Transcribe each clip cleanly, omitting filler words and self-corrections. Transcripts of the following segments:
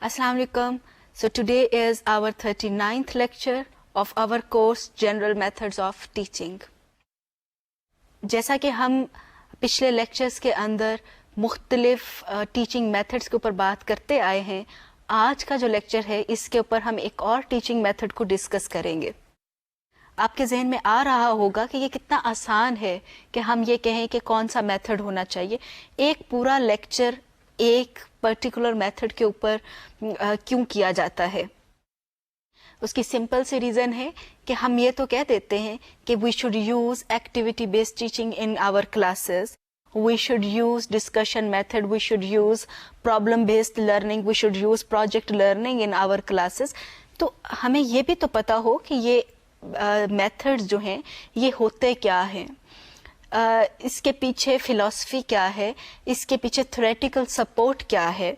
Assalamu alaikum. So today is our 39th lecture of our course General Methods of Teaching. جیسا کہ ہم پچھلے lectures کے اندر مختلف ٹیچنگ میتھڈس کے اوپر بات کرتے آئے ہیں، آج کا جو لیکچر ہے اس کے اوپر ہم ایک اور ٹیچنگ میتھڈ کو ڈسکس کریں گے. آپ کے ذہن میں آ رہا ہوگا کہ یہ کتنا آسان ہے کہ ہم یہ کہیں کہ کون سا میتھڈ ہونا چاہیے. ایک پورا لیکچر ایک پرٹیکولر میتھڈ کے اوپر کیوں کیا جاتا ہے؟ اس کی سمپل سی ریزن ہے کہ ہم یہ تو کہہ دیتے ہیں کہ we should use activity based teaching in our classes, we should use discussion method, we should use problem based learning, we should use project learning in our classes. تو ہمیں یہ بھی تو پتا ہو کہ یہ میتھڈز جو ہیں یہ ہوتے کیا ہیں، اس کے پیچھے فلسفی کیا ہے، اس کے پیچھے تھیوریٹیکل سپورٹ کیا ہے،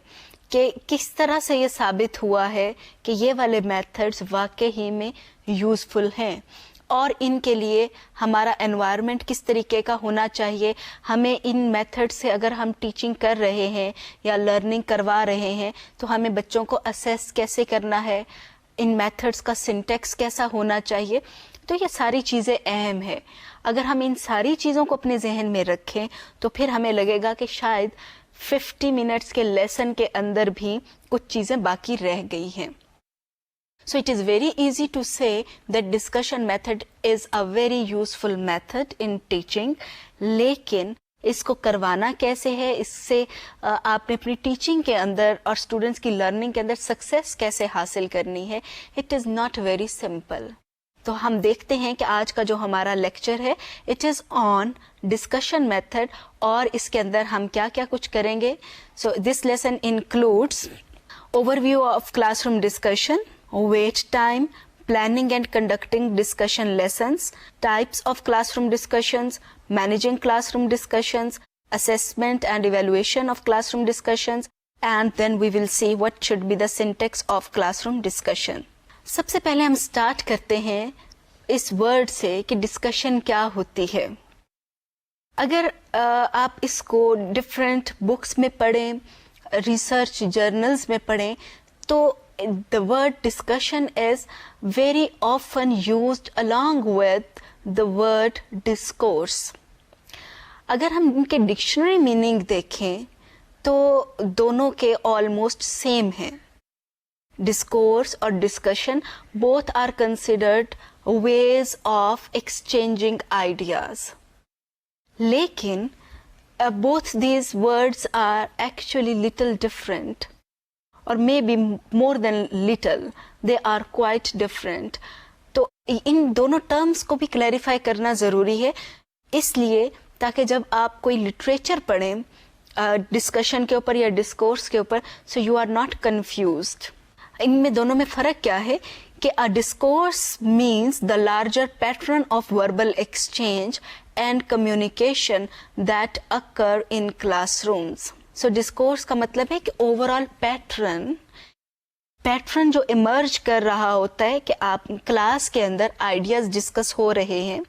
کہ کس طرح سے یہ ثابت ہوا ہے کہ یہ والے میتھڈز واقعی میں یوزفل ہیں، اور ان کے لیے ہمارا انوائرمنٹ کس طریقے کا ہونا چاہیے. ہمیں ان میتھڈ سے اگر ہم ٹیچنگ کر رہے ہیں یا لرننگ کروا رہے ہیں تو ہمیں بچوں کو اسیس کیسے کرنا ہے، ان میتھڈس کا سنٹیکس کیسا ہونا چاہیے. تو یہ ساری چیزیں اہم ہے. اگر ہم ان ساری چیزوں کو اپنے ذہن میں رکھیں تو پھر ہمیں لگے گا کہ شاید 50 منٹس کے لیسن کے اندر بھی کچھ چیزیں باقی رہ گئی ہیں. So it is very easy to say that discussion method is a very useful method in teaching. لیکن اس کو کروانا کیسے ہے، اس سے آپ نے اپنی ٹیچنگ کے اندر اور اسٹوڈنٹس کی لرننگ کے اندر سکسیس کیسے حاصل کرنی ہے، it is not very simple. تو ہم دیکھتے ہیں کہ آج کا جو ہمارا لیکچر ہے it is on discussion method, اور اس کے اندر ہم کیا کیا کچھ کریں گے. So this lesson includes overview of class room discussion, wait time, planning and conducting discussion lessons, types of classroom discussions, managing classroom discussions, assessment and evaluation of classroom discussions, and then we will see what should be the syntax of classroom discussion. سب سے پہلے ہم start کرتے ہیں اس word سے کہ discussion کیا ہوتی ہے. اگر آپ اس کو ڈفرینٹ بکس میں پڑھیں، ریسرچ جرنلز میں پڑھیں، تو the word discussion is very often used along with the word discourse. اگر ہم ان کے ڈکشنری میننگ دیکھیں تو دونوں کے آلموسٹ سیم ہیں. Discourse اور discussion both are considered ways of exchanging ideas. لیکن both these words are actually little different, or maybe more than little, they are quite different. تو ان دونوں ٹرمز کو بھی کلیریفائی کرنا ضروری ہے، اس لیے تاکہ جب آپ کوئی لٹریچر پڑھیں ڈسکشن کے اوپر یا ڈسکورس کے اوپر، so you are not confused. ان میں دونوں میں فرق کیا ہے کہ a discourse means the larger pattern of verbal exchange and communication that occur in classrooms. So discourse کا مطلب ہے کہ overall pattern جو ایمرج کر رہا ہوتا ہے کہ آپ کلاس کے اندر آئیڈیاز ڈسکس ہو رہے ہیں،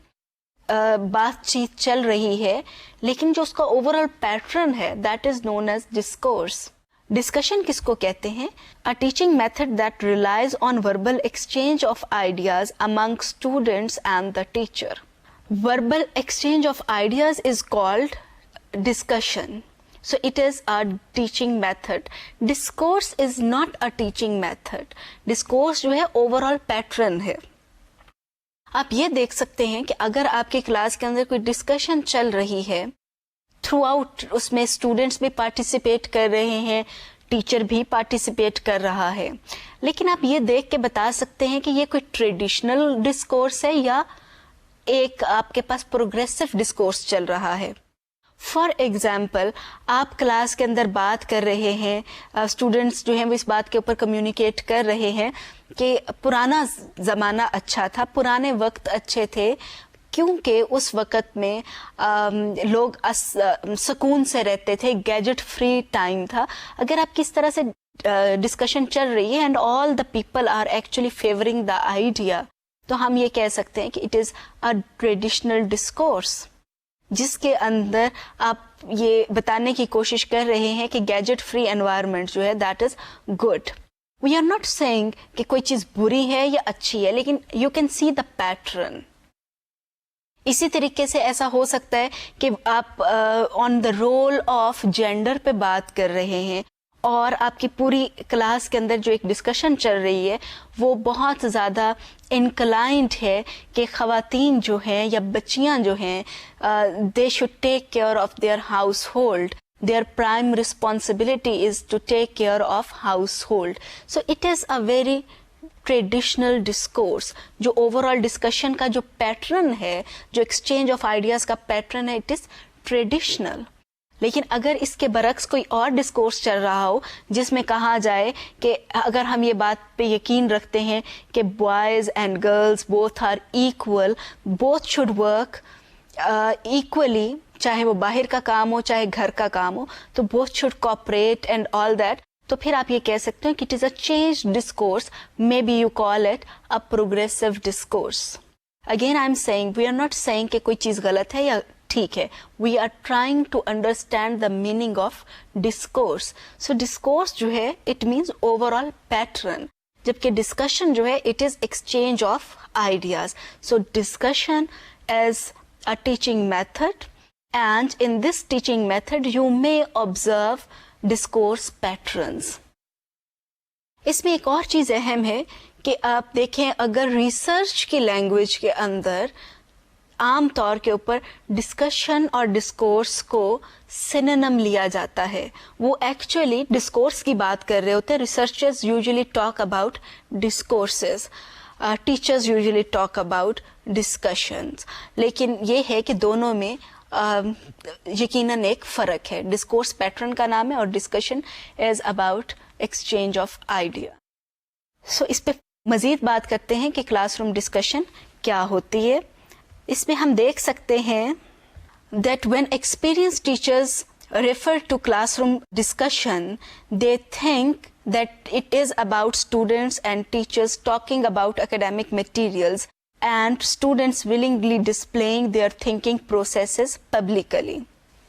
بات چیت چل رہی ہے، لیکن جو اس کا اوورآل پیٹرن ہے that is known as discourse. Discussion کس کو کہتے ہیں؟ A teaching method that relies on verbal exchange of ideas among students and the teacher. Verbal exchange of ideas is called discussion. So it is a teaching method. Discourse is not a teaching method. Discourse جو ہے overall pattern ہے. آپ یہ دیکھ سکتے ہیں کہ اگر آپ کی کلاس کے اندر کوئی ڈسکشن چل رہی ہے، تھرو آؤٹ اس میں اسٹوڈینٹس بھی پارٹیسپیٹ کر رہے ہیں، ٹیچر بھی پارٹیسپیٹ کر رہا ہے، لیکن آپ یہ دیکھ کے بتا سکتے ہیں کہ یہ کوئی ٹریڈیشنل ڈسکورس ہے یا ایک آپ کے پاس پروگریسو ڈسکورس چل رہا ہے. فار ایگزامپل، آپ کلاس کے اندر بات کر رہے ہیں، اسٹوڈینٹس جو ہیں وہ اس بات کے اوپر کمیونیکیٹ کر رہے ہیں کہ پرانا زمانہ اچھا تھا، پرانے وقت اچھے تھے، کیونکہ اس وقت میں لوگ سکون سے رہتے تھے، گیجٹ فری ٹائم تھا. اگر آپ کس طرح سے ڈسکشن چل رہی ہے and all the people are actually favouring the idea, تو ہم یہ کہہ سکتے ہیں کہ it is a traditional discourse, جس کے اندر آپ یہ بتانے کی کوشش کر رہے ہیں کہ گیجٹ فری انوائرمنٹ جو ہے that is good. We are not saying کہ کوئی چیز بری ہے یا اچھی ہے, لیکن you can see the pattern. اسی طریقے سے ایسا ہو سکتا ہے کہ آپ on the role of gender پہ بات کر رہے ہیں اور آپ کی پوری کلاس کے اندر جو ایک ڈسکشن چل رہی ہے وہ بہت زیادہ انکلائنڈ ہے کہ خواتین جو ہیں یا بچیاں جو ہیں they should take care of their household. Their prime responsibility is to take care of household. So it is a very traditional discourse. جو overall discussion کا جو pattern ہے, جو exchange of ideas کا pattern ہے, it is traditional. لیکن اگر اس کے برعکس کوئی اور ڈسکورس چل رہا ہو جس میں کہا جائے کہ اگر ہم یہ بات پہ یقین رکھتے ہیں کہ boys and girls both are equal, both should work equally, چاہے وہ باہر کا کام ہو چاہے گھر کا کام ہو, تو both should cooperate and all that, تو پھر آپ یہ کہہ سکتے ہیں کہ it is a change discourse, maybe you call it a progressive discourse. Again I am saying, we are not saying کہ کوئی چیز غلط ہے یا ٹھیک ہے, we are trying to understand the meaning of discourse. So discourse جو ہے it means overall pattern, جبکہ ڈسکشن جو ہے it is exchange of ideas. So discussion as a teaching method, and in this teaching method you may observe discourse patterns. اس میں ایک اور چیز اہم ہے کہ آپ دیکھیں اگر ریسرچ کی لینگویج کے اندر عام طور کے اوپر ڈسکشن اور ڈسکورس کو سینونم لیا جاتا ہے, وہ ایکچولی ڈسکورس کی بات کر رہے ہوتے ہیں. Researchers usually talk about discourses, teachers usually talk about discussions, لیکن یہ ہے کہ دونوں میں یقیناً ایک فرق ہے. ڈسکورس پیٹرن کا نام ہے اور discussion is about exchange of idea. So اس پہ مزید بات کرتے ہیں کہ کلاس روم ڈسکشن کیا ہوتی ہے. اس میں ہم دیکھ سکتے ہیں that when experienced teachers refer to classroom discussion, they think that it is about students and teachers talking about academic materials and students willingly displaying their thinking processes publicly.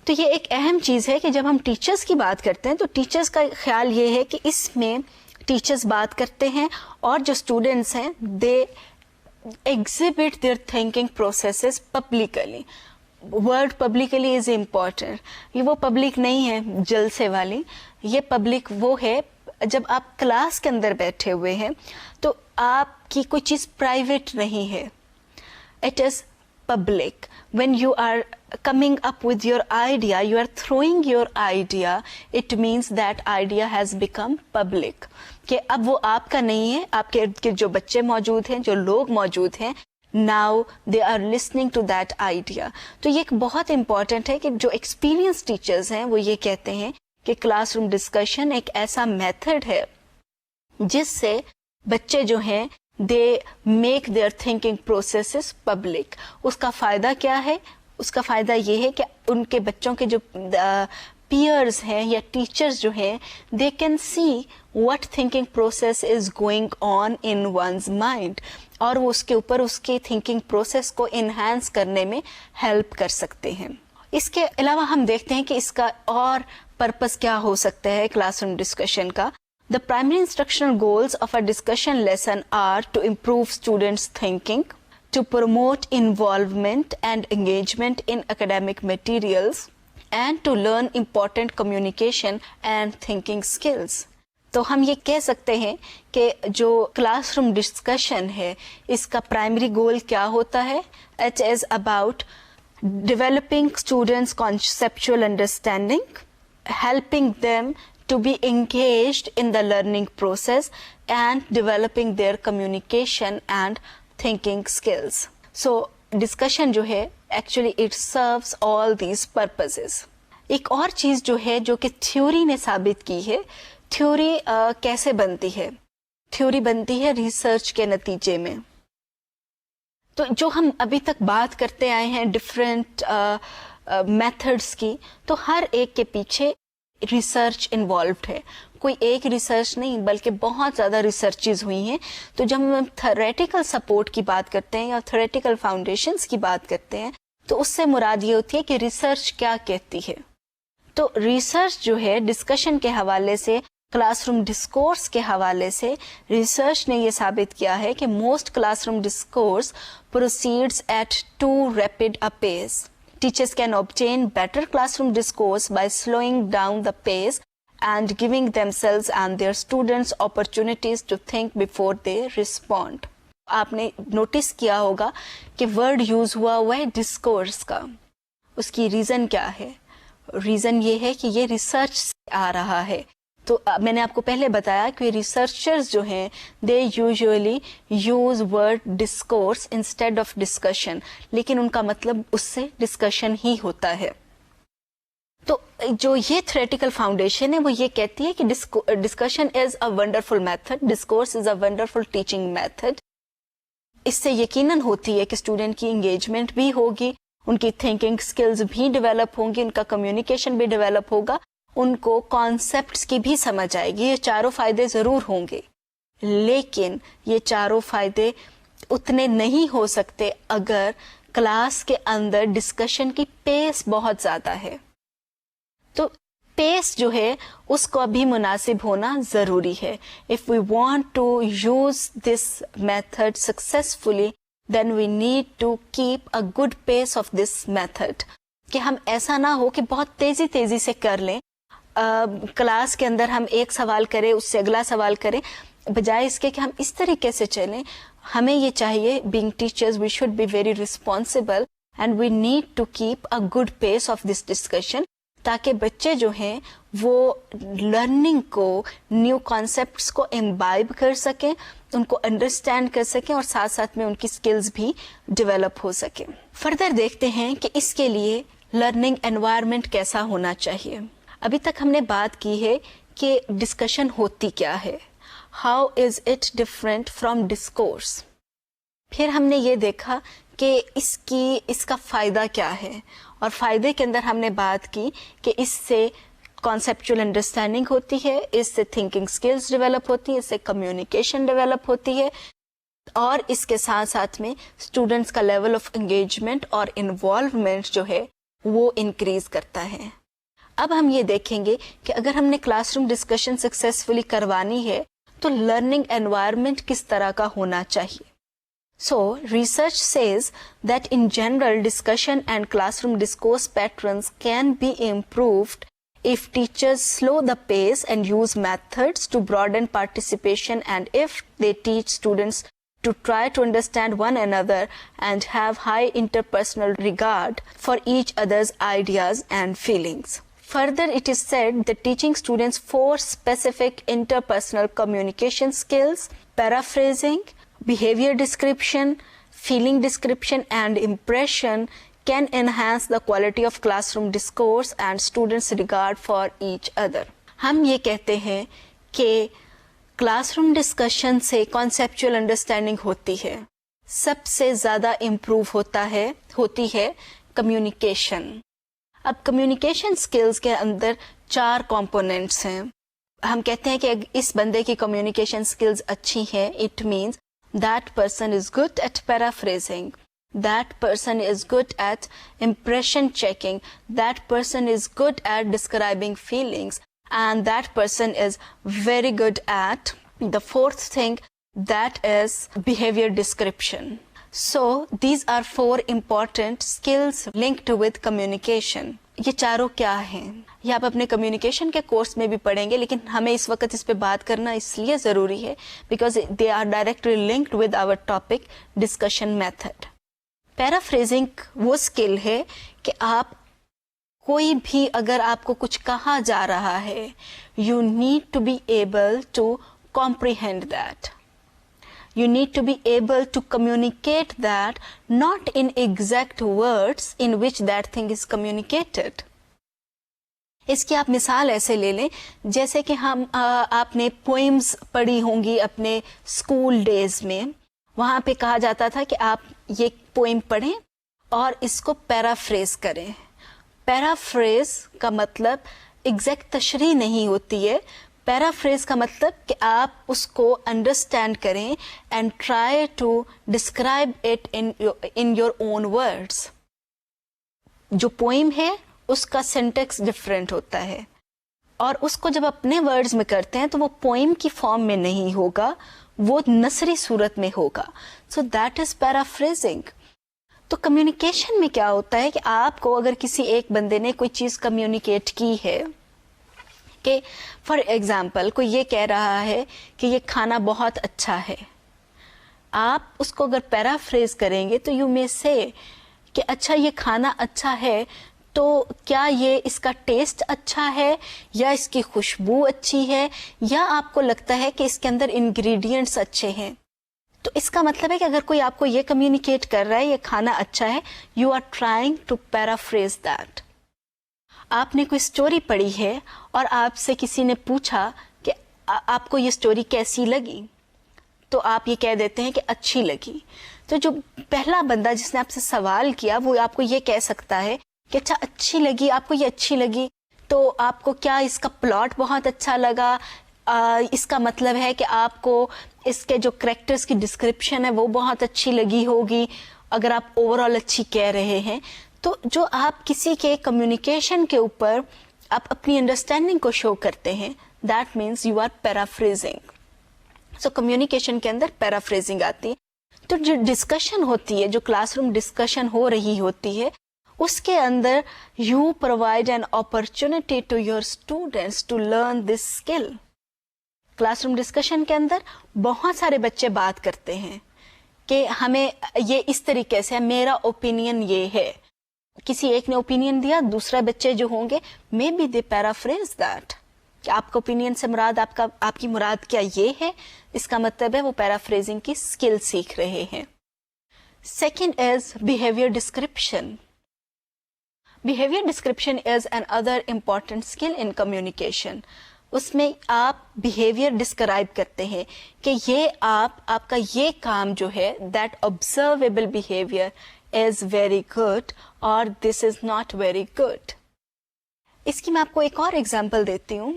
تو یہ ایک اہم چیز ہے کہ جب ہم ٹیچرز کی بات کرتے ہیں تو ٹیچرز کا خیال یہ ہے کہ اس میں ٹیچرز بات کرتے ہیں اور جو اسٹوڈینٹس ہیں دے exhibit their thinking processes publicly. Word publicly is important. یہ وہ پبلک نہیں ہے جلسے والی, یہ پبلک وہ ہے جب آپ کلاس کے اندر بیٹھے ہوئے ہیں تو آپ کی کوئی چیز پرائیویٹ نہیں ہے. It is public. when you are coming up with your idea, you are throwing your idea, it means that idea has become public. کہ اب وہ آپ کا نہیں ہے, آپ کے ارد گرد جو بچے موجود ہیں, جو لوگ موجود ہیں, now they are listening to that idea. تو یہ ایک بہت امپورٹنٹ ہے کہ جو ایکسپیرئنس ٹیچرز ہیں وہ یہ کہتے ہیں کہ کلاس روم ڈسکشن ایک ایسا میتھڈ ہے جس سے بچے جو ہیں they make their thinking processes public. اس کا فائدہ کیا ہے؟ اس کا فائدہ یہ ہے کہ ان کے بچوں کے جو پیئرز ہیں یا ٹیچرز جو ہیں they can see what thinking process is going on in one's mind, اور وہ اس کے اوپر اس کی thinking process کو enhance کرنے میں help کر سکتے ہیں. اس کے علاوہ ہم دیکھتے ہیں کہ اس کا اور پرپس کیا ہو سکتا ہے کلاس روم ڈسکشن کا. The primary instructional goals of a discussion lesson are to improve students' thinking, to promote involvement and engagement in academic materials, and to learn important communication and thinking skills. تو ہم یہ کہہ سکتے ہیں کہ جو class room discussion ہے اس کا پرائمری گول کیا ہوتا ہے؟ It is about developing students conceptual understanding, helping them to be engaged in the learning process and developing their communication and thinking skills. So discussion جو ہے actually it serves all these purposes. ایک اور چیز جو ہے جو کہ theory نے ثابت کی ہے, تھیوری کیسے بنتی ہے؟ تھیوری بنتی ہے ریسرچ کے نتیجے میں. تو جو ہم ابھی تک بات کرتے آئے ہیں ڈفرینٹ میتھڈس کی, تو ہر ایک کے پیچھے ریسرچ انوالوڈ ہے. کوئی ایک ریسرچ نہیں بلکہ بہت زیادہ ریسرچز ہوئی ہیں. تو جب ہم تھیوریٹیکل سپورٹ کی بات کرتے ہیں یا تھیوریٹیکل فاؤنڈیشنز کی بات کرتے ہیں تو اس سے مراد یہ ہوتی ہے کہ ریسرچ کیا کہتی ہے. تو ریسرچ جو ہے ڈسکشن کے حوالے سے, کلاس روم ڈسکورس کے حوالے سے, ریسرچ نے یہ ثابت کیا ہے کہ most classroom discourse proceeds at too rapid a pace. Teachers can obtain better classroom discourse by slowing down the pace and giving themselves and their students opportunities to think before they respond. آپ نے notice کیا ہوگا کہ word use ہوا ہے discourse کا. اس کی reason کیا ہے؟ ریزن یہ ہے کہ یہ ریسرچ سے آ رہا ہے. تو میں نے آپ کو پہلے بتایا کہ ریسرچرز جو ہیں they usually use word discourse instead of discussion, لیکن ان کا مطلب اس سے ڈسکشن ہی ہوتا ہے. تو جو یہ تھیوریٹیکل فاؤنڈیشن ہے وہ یہ کہتی ہے کہ discussion is a wonderful method, discourse is a wonderful teaching method. اس سے یقیناً ہوتی ہے کہ اسٹوڈنٹ کی انگیجمنٹ بھی ہوگی, ان کی تھنکنگ اسکلز بھی ڈیولپ ہوں گی, ان کا کمیونیکیشن بھی ڈیولپ ہوگا, ان کو کانسیپٹس کی بھی سمجھ آئے گی. یہ چاروں فائدے ضرور ہوں گے, لیکن یہ چاروں فائدے اتنے نہیں ہو سکتے اگر کلاس کے اندر ڈسکشن کی پیس بہت زیادہ ہے. تو پیس جو ہے اس کو بھی مناسب ہونا ضروری ہے. If we want to use this method successfully, then we need to keep a good pace of this method. کہ ہم ایسا نہ ہو کہ بہت تیزی سے کر لیں, کلاس کے اندر ہم ایک سوال کریں اس سے اگلا سوال کریں, بجائے اس کے کہ ہم اس طریقے سے چلیں. ہمیں یہ چاہیے, being teachers we should be very responsible and we need to keep a good pace of this discussion, تاکہ بچے جو ہیں وہ لرننگ کو, نیو کانسیپٹس کو امبائب کر سکیں, ان کو انڈرسٹینڈ کر سکیں, اور ساتھ ساتھ میں ان کی سکلز بھی ڈیولپ ہو سکیں. فردر دیکھتے ہیں کہ اس کے لیے لرننگ انوائرمنٹ کیسا ہونا چاہیے. ابھی تک ہم نے بات کی ہے کہ ڈسکشن ہوتی کیا ہے, how is it different from discourse. پھر ہم نے یہ دیکھا کہ اس کا فائدہ کیا ہے, اور فائدے کے اندر ہم نے بات کی کہ اس سے کانسیپچل انڈرسٹینڈنگ ہوتی ہے, اس سے تھنکنگ سکلز ڈیولپ ہوتی ہے, اس سے کمیونیکیشن ڈیولپ ہوتی ہے, اور اس کے ساتھ ساتھ میں اسٹوڈنٹس کا لیول آف انگیجمنٹ اور انوالومنٹ جو ہے وہ انکریز کرتا ہے. اب ہم یہ دیکھیں گے کہ اگر ہم نے کلاس روم ڈسکشن سکسیسفلی کروانی ہے تو لرننگ انوائرمنٹ کس طرح کا ہونا چاہیے. So, research says that in general, discussion and classroom discourse patterns can be improved if teachers slow the pace and use methods to broaden participation, and if they teach students to try to understand one another and have high interpersonal regard for each other's ideas and feelings. Further, it is said that teaching students 4 specific interpersonal communication skills, paraphrasing, behavior description, feeling description, and impression can enhance the quality of classroom discourse and students' regard for each other. ہم یہ کہتے ہیں کہ class روم discussion سے conceptual understanding ہوتی ہے, سب سے زیادہ امپروو ہوتی ہے کمیونیکیشن. اب کمیونیکیشن سکلز کے اندر 4 کمپوننٹس ہیں. ہم کہتے ہیں کہ اس بندے کی کمیونیکیشن سکلز اچھی ہیں, it means that person is good at paraphrasing, that person is good at impression checking, that person is good at describing feelings, and that person is very good at the 4th thing, that is behavior description. So these are 4 important skills linked with communication. یہ چاروں کیا ہیں یہ آپ اپنے communication کے course میں بھی پڑھیں گے, لیکن ہمیں اس وقت اس پہ بات کرنا اس لیے ضروری ہے because they are directly linked with our topic discussion method. Paraphrasing وہ اسکل ہے کہ آپ کوئی بھی اگر آپ کو کچھ کہا جا رہا ہے, you need to be able to comprehend that. You need to be able to communicate that not in exact words in which that thing is communicated. اس کی آپ مثال ایسے لے لیں جیسے کہ آپ نے پوئمز پڑھی ہوں گی اپنے اسکول ڈیز میں. وہاں پہ کہا جاتا تھا کہ آپ یہ پوئم پڑھیں اور اس کو پیرافریز کریں. پیرافریز کا مطلب ایگزیکٹ تشریح نہیں ہوتی ہے. پیرافریز کا مطلب کہ آپ اس کو انڈرسٹینڈ کریں and try to describe it in your own words. جو پوئم ہے اس کا سینٹیکس ڈفرینٹ ہوتا ہے, اور اس کو جب اپنے ورڈز میں کرتے ہیں تو وہ پوئم کی فارم میں نہیں ہوگا, وہ نثری صورت میں ہوگا. So that is paraphrasing. تو کمیونیکیشن میں کیا ہوتا ہے کہ آپ کو اگر کسی ایک بندے نے کوئی چیز کمیونیکیٹ کی ہے, کہ فار ایگزامپل کوئی یہ کہہ رہا ہے کہ یہ کھانا بہت اچھا ہے, آپ اس کو اگر پیرافریز کریں گے تو یو میں سے کہ اچھا یہ کھانا اچھا ہے, تو کیا یہ اس کا ٹیسٹ اچھا ہے, یا اس کی خوشبو اچھی ہے, یا آپ کو لگتا ہے کہ اس کے اندر انگریڈینٹس اچھے ہیں. تو اس کا مطلب ہے کہ اگر کوئی آپ کو یہ کمیونیکیٹ کر رہا ہے یہ کھانا اچھا ہے, you are trying to paraphrase that. آپ نے کوئی اسٹوری پڑھی ہے اور آپ سے کسی نے پوچھا کہ آپ کو یہ اسٹوری کیسی لگی, تو آپ یہ کہہ دیتے ہیں کہ اچھی لگی. تو جو پہلا بندہ جس نے آپ سے سوال کیا وہ آپ کو یہ کہہ سکتا ہے کہ اچھا اچھی لگی, آپ کو یہ اچھی لگی, تو آپ کو کیا اس کا پلاٹ بہت اچھا لگا, اس کا مطلب ہے کہ آپ کو اس کے جو کریکٹرز کی ڈسکرپشن ہے وہ بہت اچھی لگی ہوگی, اگر آپ اوور آل اچھی کہہ رہے ہیں. تو جو آپ کسی کے کمیونیکیشن کے اوپر آپ اپنی انڈرسٹینڈنگ کو شو کرتے ہیں, that means you are paraphrasing. So communication کے اندر پیرافریزنگ آتی ہے. تو جو ڈسکشن ہوتی ہے, جو کلاس روم ڈسکشن ہو رہی ہوتی ہے, اس کے اندر you provide an opportunity to your students to learn this skill. Class room discussion کے اندر بہت سارے بچے بات کرتے ہیں کہ ہمیں یہ اس طریقے سے, میرا اوپینین یہ ہے, کسی ایک نے اوپینین دیا, دوسرا بچے جو ہوں گے maybe they paraphrase that, کہ آپ کا اوپینین سے مراد آپ کی مراد کیا یہ ہے, اس کا مطلب ہے وہ پیرافریزنگ کی اسکل سیکھ رہے ہیں. Second is behaviour description. Behaviour description is another important skill in communication. اس میں آپ بیہیویئر ڈسکرائب کرتے ہیں کہ یہ آپ کا یہ کام جو ہے, that observable behavior is very good اور this is not very good. اس کی میں آپ کو ایک اور ایگزامپل دیتی ہوں.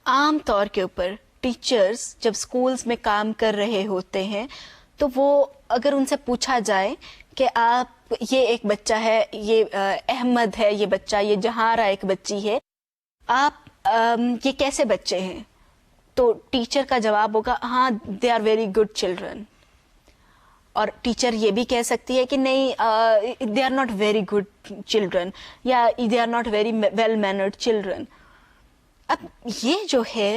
عام طور کے اوپر ٹیچرز جب اسکولز میں کام کر رہے ہوتے ہیں تو وہ اگر ان سے پوچھا جائے کہ آپ, یہ ایک بچہ ہے, یہ احمد ہے یہ بچہ, یہ جہارا ایک بچی ہے, آپ یہ کیسے بچے ہیں, تو ٹیچر کا جواب ہوگا ہاں they are very good children. اور ٹیچر یہ بھی کہہ سکتی ہے کہ نہیں they are not very good children, یا they are not very well mannered children. اب یہ جو ہے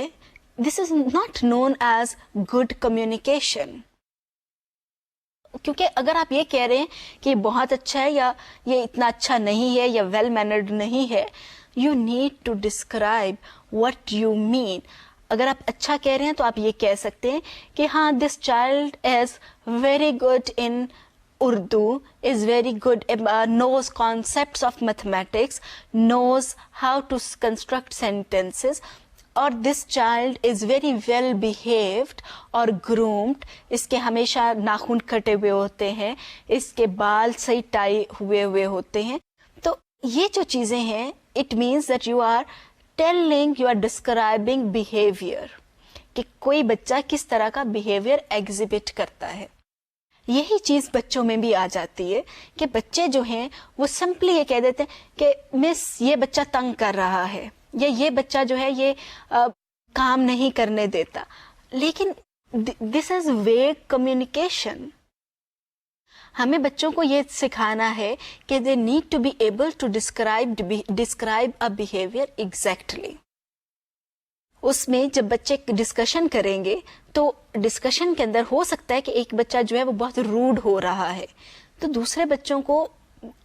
this is not known as good communication, کیونکہ اگر آپ یہ کہہ رہے ہیں کہ یہ بہت اچھا ہے یا یہ اتنا اچھا نہیں ہے یا ویل مینرڈ نہیں ہے, you need to describe what you mean. اگر آپ اچھا کہہ رہے ہیں تو آپ یہ کہہ سکتے ہیں کہ ہاں دس child is very good in Urdu, is very good, knows concepts of mathematics, knows how to construct sentences, اور this child is very well behaved اور گرومڈ. اس کے ہمیشہ ناخن کٹے ہوئے ہوتے ہیں, اس کے بال صحیح ٹائی ہوئے ہوتے ہیں. تو یہ جو چیزیں ہیں, it means that you are telling, you are describing behaviour, کہ کوئی بچہ کس طرح کا بیہیویئر ایگزیبٹ کرتا ہے. یہی چیز بچوں میں بھی آ جاتی ہے کہ بچے جو ہیں وہ سمپلی یہ کہہ دیتے ہیں کہ مس یہ بچہ تنگ کر رہا ہے, یا یہ بچہ جو ہے یہ کام نہیں کرنے دیتا. لیکن دس از ویگ کمیونیکیشن. ہمیں بچوں کو یہ سکھانا ہے کہ they need to be able to describe a behaviour exactly. اس میں جب بچے ڈسکشن کریں گے تو ڈسکشن کے اندر ہو سکتا ہے کہ ایک بچہ جو ہے وہ بہت روڈ ہو رہا ہے, تو دوسرے بچوں کو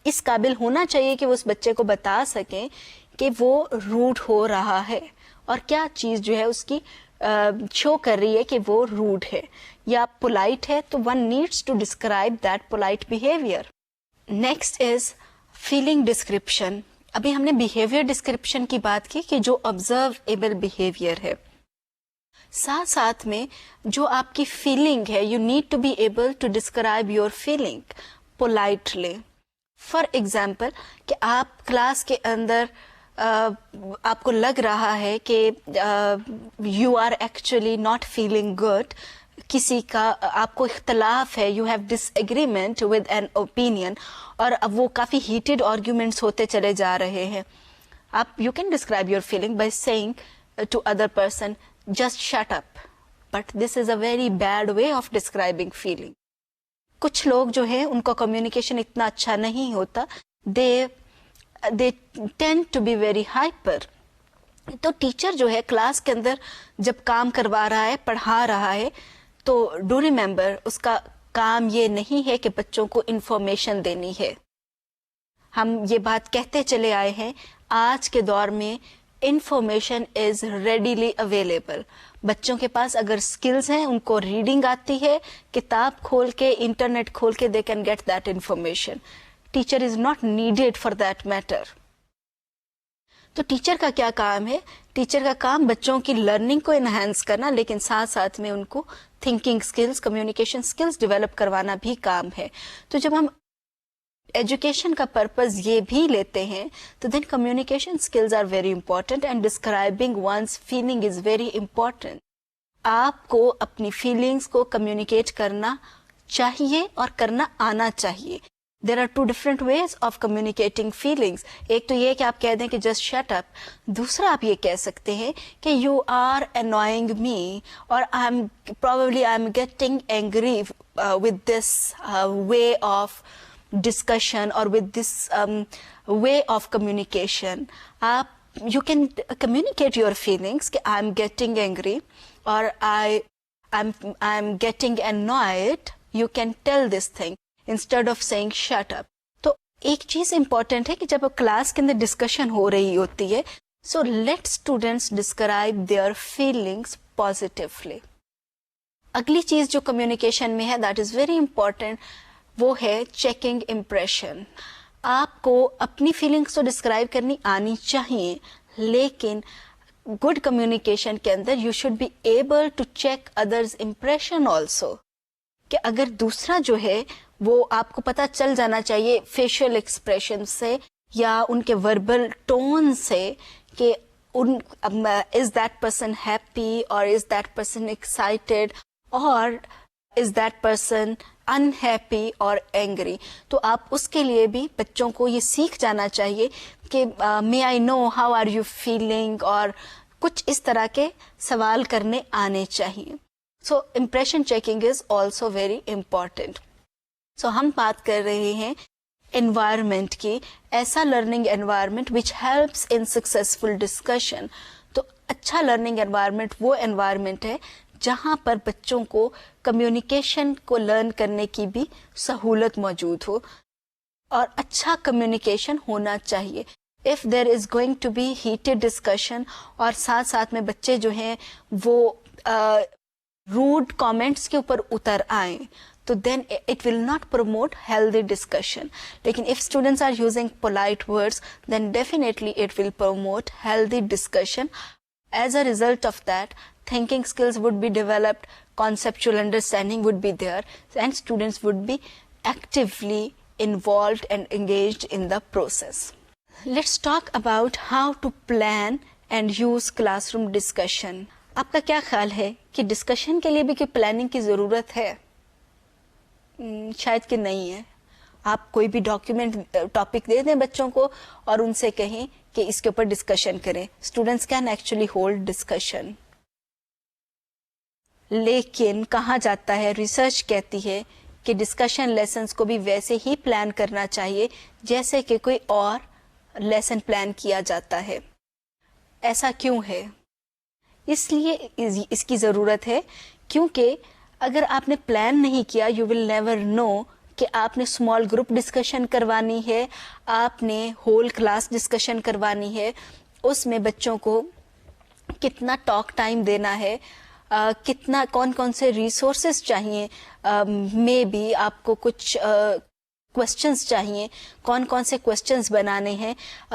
اس قابل ہونا چاہیے کہ وہ اس بچے کو بتا سکیں کہ وہ روڈ ہو رہا ہے اور کیا چیز جو ہے اس کی شو کر رہی ہے کہ وہ روڈ ہے یا پولائٹ ہے, تو one needs to describe that polite behaviour. Next is feeling description. ابھی ہم نے بیہیویئر ڈسکرپشن کی بات کی کہ جو آبزرویبل بیہیویئر ہے, ساتھ ساتھ میں جو آپ کی فیلنگ ہے, you need to be able to describe your feeling politely. For example کہ آپ کلاس کے اندر آپ کو لگ رہا ہے کہ you are actually not feeling good, کسی کا آپ کو اختلاف ہے, you have disagreement with an opinion, اور اب وہ کافی ہیٹڈ آرگیومنٹس ہوتے چلے جا رہے ہیں, آپ you can describe your feeling by saying to other person just shut up, but this is a very bad way of describing feeling. کچھ لوگ جو ہے ان کا کمیونیکیشن اتنا اچھا نہیں ہوتا, they tend to be very hyper. تو ٹیچر جو ہے کلاس کے اندر جب کام کروا رہا ہے, پڑھا رہا ہے, تو ڈو ریمبر اس کا کام یہ نہیں ہے کہ بچوں کو انفارمیشن دینی ہے. ہم یہ بات کہتے چلے آئے ہیں, آج کے دور میں انفارمیشن از ریڈیلی اویلیبل. بچوں کے پاس اگر اسکلز ہیں, ان کو ریڈنگ آتی ہے, کتاب کھول کے, انٹرنیٹ کھول کے, they can get that information. Teacher is not needed for that matter. تو ٹیچر کا کیا کام ہے؟ ٹیچر کا کام بچوں کی لرننگ کو انہینس کرنا, لیکن ساتھ ساتھ میں ان کو thinking skills, communication skills develop کروانا بھی کام ہے. تو جب ہم ایجوکیشن کا پرپز یہ بھی لیتے ہیں تو then communication skills are very important and describing one's feeling is very important. آپ کو اپنی فیلنگس کو کمیونیکیٹ کرنا چاہیے اور کرنا آنا چاہیے. There are two different ways of communicating feelings. ایک تو یہ کہ آپ کہہ دیں کہ جسٹ شٹ اپ. دوسرا آپ یہ کہہ سکتے ہیں کہ یو آر انوائنگ می, اور probably I'm getting angry with this way of discussion or with this way of communication. You can communicate your feelings کہ I'm getting angry or I'm getting annoyed. You can tell this thing instead of saying shut up. تو ایک چیز important ہے کہ جب class کے اندر discussion ہو رہی ہوتی ہے, so let students describe their feelings positively. اگلی چیز جو کمیونیکیشن میں ہے that is very important, وہ ہے چیکنگ امپریشن. آپ کو اپنی فیلنگس تو ڈسکرائب کرنی آنی چاہیے, لیکن گڈ کمیونیکیشن کے اندر you should be able to check others impression also. کہ اگر دوسرا جو ہے وہ آپ کو پتہ چل جانا چاہیے فیشیل ایکسپریشن سے یا ان کے وربل ٹون سے کہ از دیٹ پرسن ہیپی اور از دیٹ پرسن ایکسائٹیڈ اور از دیٹ پرسن انہیپی اور اینگری. تو آپ اس کے لیے بھی بچوں کو یہ سیکھ جانا چاہیے کہ may I know how are you feeling, اور کچھ اس طرح کے سوال کرنے آنے چاہیے. So impression checking is also very important. So ہم بات کر رہے ہیں انوائرمنٹ کی, ایسا learning environment which helps in successful discussion. تو اچھا لرننگ انوائرمنٹ وہ انوائرمنٹ ہے جہاں پر بچوں کو کمیونیکیشن کو لرن کرنے کی بھی سہولت موجود ہو, اور اچھا کمیونیکیشن ہونا چاہیے. if there is going to be heated discussion اور ساتھ ساتھ میں بچے جو ہیں وہ روڈ کامنٹس کے اوپر اتر آئیں, تو then it will not promote healthy discussion. لیکن if students are using polite words, then definitely it will promote healthy discussion. As a result of that, thinking skills would be developed, conceptual understanding would be there, and students would be actively involved and engaged in the process. Let's talk about how to plan and use classroom discussion. آپ کا کیا خیال ہے کہ discussion کے لیے بھی کوئی پلاننگ کی ضرورت ہے؟ شاید کہ نہیں ہے. آپ کوئی بھی ڈاکیومنٹ ٹاپک دے دیں بچوں کو اور ان سے کہیں کہ اس کے اوپر ڈسکشن کریں. Students can actually hold discussion. لیکن کہا جاتا ہے, ریسرچ کہتی ہے کہ ڈسکشن لیسنس کو بھی ویسے ہی پلان کرنا چاہیے جیسے کہ کوئی اور لیسن پلان کیا جاتا ہے. ایسا کیوں ہے؟ اس لیے اس کی ضرورت ہے کیونکہ اگر آپ نے پلان نہیں کیا, یو ول نیور نو کہ آپ نے اسمال گروپ ڈسکشن کروانی ہے, آپ نے ہول کلاس ڈسکشن کروانی ہے, اس میں بچوں کو کتنا ٹاک ٹائم دینا ہے, کتنا کون کون سے ریسورسز چاہیے, مے بی آپ کو کچھ کوشچنس چاہیے, کون کون سے کوشچنس بنانے ہیں,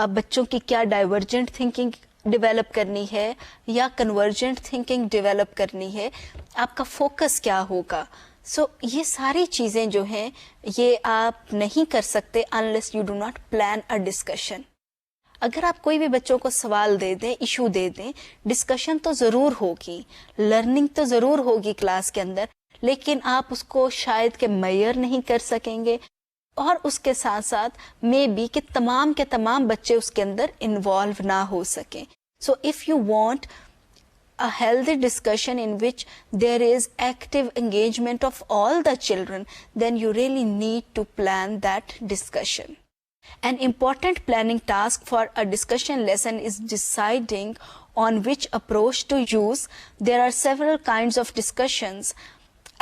بچوں کی کیا ڈائیورجنٹ تھنکنگ ڈیولپ کرنی ہے یا کنورجنٹ تھنکنگ ڈیولپ کرنی ہے, آپ کا فوکس کیا ہوگا. سو یہ ساری چیزیں جو ہیں یہ آپ نہیں کر سکتے unless you do not plan a discussion. اگر آپ کوئی بھی بچوں کو سوال دے دیں, ایشو دے دیں, ڈسکشن تو ضرور ہوگی, لرننگ تو ضرور ہوگی کلاس کے اندر, لیکن آپ اس کو شاید کہ میئر نہیں کر سکیں گے, اور اس کے ساتھ ساتھ مے بی کہ تمام کے تمام بچے اس کے اندر انوالو نہ ہو سکیں. So if you want a healthy discussion in which there is active engagement of all the children, then you really need to plan that discussion. An important planning task for a discussion lesson is deciding on which approach to use. There are several kinds of discussions,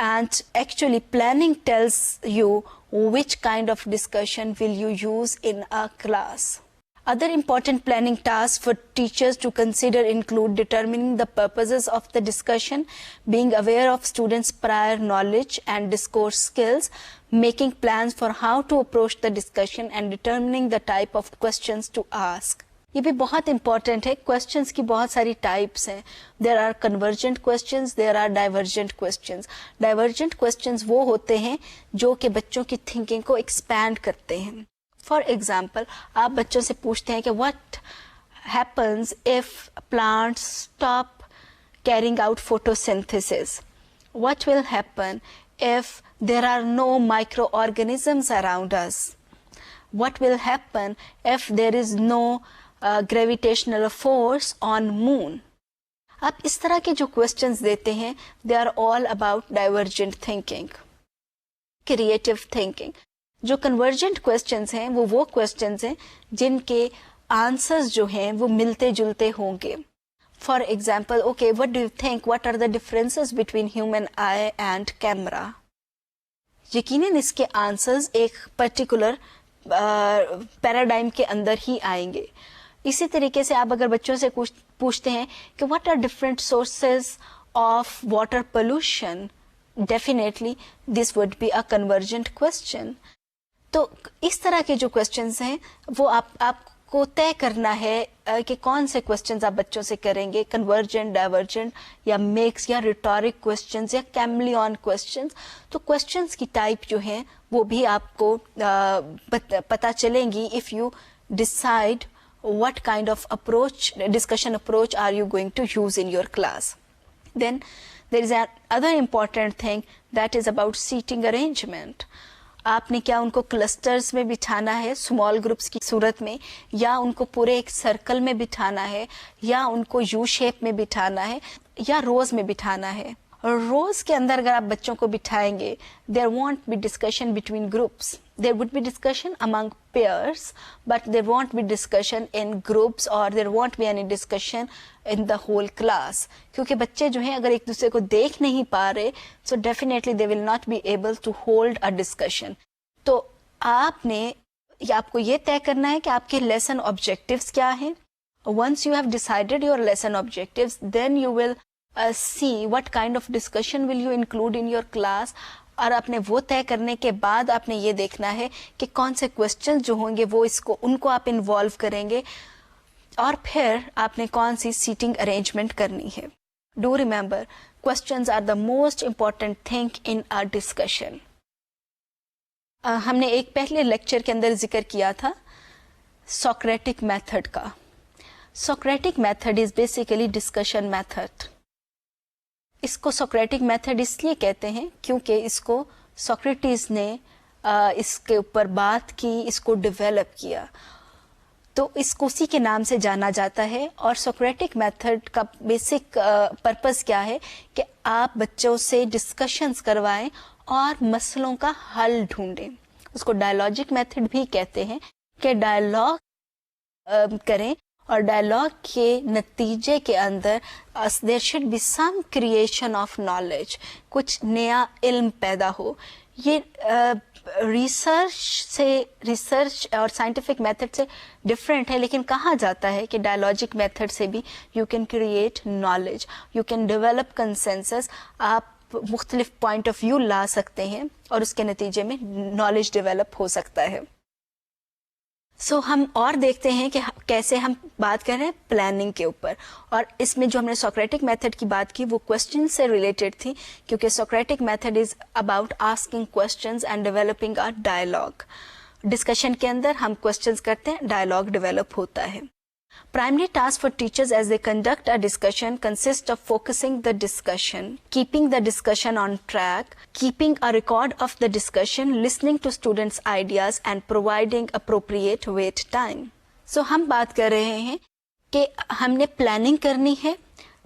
and actually planning tells you which kind of discussion will you use in a class. Other important planning tasks for teachers to consider include determining the purposes of the discussion, being aware of students' prior knowledge and discourse skills, making plans for how to approach the discussion, and determining the type of questions to ask. یہ بھی بہت important ہے. Questions کی بہت ساری types ہیں. There are convergent questions, there are divergent questions. Divergent questions وہ ہوتے ہیں جو کہ بچوں کی تھنکنگ کو ایکسپینڈ کرتے ہیں. فار ایگزامپل, آپ بچوں سے پوچھتے ہیں کہ what happens if plants stop carrying out photosynthesis, what will happen if there are no microorganisms around us, what will happen if there is no gravitational force on moon. آپ اس طرح کے جو کوشچنز دیتے ہیں, they are all about divergent thinking, creative thinking. جو convergent questions ہیں وہ کوشچنز ہیں جن کے آنسرز جو ہیں وہ ملتے جلتے ہوں گے. For example, okay what do you think what are the differences between human eye and camera. یقیناً اس کے آنسرز ایک پرٹیکولر پیراڈائم کے اندر ہی آئیں گے. اسی طریقے سے آپ اگر بچوں سے پوچھتے ہیں کہ what are different sources of water pollution, definitely this would be a convergent question. تو اس طرح کے جو کوشچنز ہیں وہ آپ کو طے کرنا ہے کہ کون سے کوشچنز آپ بچوں سے کریں گے, کنورجنٹ, ڈائیورجنٹ, یا میکس, یا ریٹورک کوشچنز, یا کیملیون کوشچنز. تو کوشچنز کی ٹائپ جو ہیں وہ بھی آپ کو پتہ چلیں گی if you decide what kind of discussion approach are you going to use in your class. Then there is another important thing that is about seating arrangement. آپ نے کیا ان کو کلسٹرز میں بٹھانا ہے اسمال گروپس کی صورت میں, یا ان کو پورے ایک سرکل میں بٹھانا ہے, یا ان کو یو شیپ میں بٹھانا ہے, یا روز میں بٹھانا ہے. روز کے اندر اگر آپ بچوں کو بٹھائیں گے, there won't be discussion between groups, there would be discussion among peers, but there won't be discussion in groups, اور there won't be any discussion in the whole class. کیونکہ بچے جو ہیں اگر ایک دوسرے کو دیکھ نہیں پا رہے, so definitely they will not be able to hold a discussion. تو آپ کو یہ طے کرنا ہے کہ آپ کے لیسن آبجیکٹیوز کیا ہیں. Once you have decided your lesson objectives, then you will see what kind of discussion will you include in your class. اور آپ نے وہ طے کرنے کے بعد آپ نے یہ دیکھنا ہے کہ کون سے کوشچن جو ہوں گے وہ ان کو آپ انوالو کریں گے, اور پھر آپ نے کون سی سیٹنگ ارینجمنٹ کرنی ہے. Do remember, questions are the most important thing in a discussion. ہم نے ایک پہلے لیکچر کے اندر ذکر کیا تھا سوکریٹک میتھڈ کا. Socratic method is basically discussion method. اس کو سوکریٹک میتھڈ اس لیے کہتے ہیں کیونکہ اس کو سوکریٹس نے اس کے اوپر بات کی, اس کو ڈیولپ کیا, تو اس کو اسی کے نام سے جانا جاتا ہے. اور سوکریٹک میتھڈ کا بیسک پرپز کیا ہے کہ آپ بچوں سے ڈسکشنز کروائیں اور مسئلوں کا حل ڈھونڈیں. اس کو ڈائیلاجک میتھڈ بھی کہتے ہیں کہ ڈائیلاگ کریں, اور ڈائیلاگ کے نتیجے کے اندر there should be some creation of knowledge, کچھ نیا علم پیدا ہو. یہ ریسرچ اور سائنٹیفک میتھڈ سے ڈفرینٹ ہے, لیکن کہا جاتا ہے کہ ڈائیلاجک میتھڈ سے بھی you can create knowledge, you can develop consensus. آپ مختلف پوائنٹ آف ویو لا سکتے ہیں اور اس کے نتیجے میں نالج ڈیولپ ہو سکتا ہے. سو ہم اور دیکھتے ہیں کہ کیسے ہم بات کر رہے ہیں پلاننگ کے اوپر, اور اس میں جو ہم نے سوکریٹک میتھڈ کی بات کی وہ کوشچن سے ریلیٹڈ تھی, کیونکہ Socratic method is about asking questions and developing a dialogue. Discussion کے اندر ہم کوشچنس کرتے ہیں, ڈائلاگ ڈیولپ ہوتا ہے. Primary task for teachers as they conduct a discussion consists of focusing the discussion, keeping the discussion on track, keeping a record of the discussion, listening to students' ideas and providing appropriate wait time. So ہم بات کر رہے ہیں کہ ہم نے planning کرنی ہے.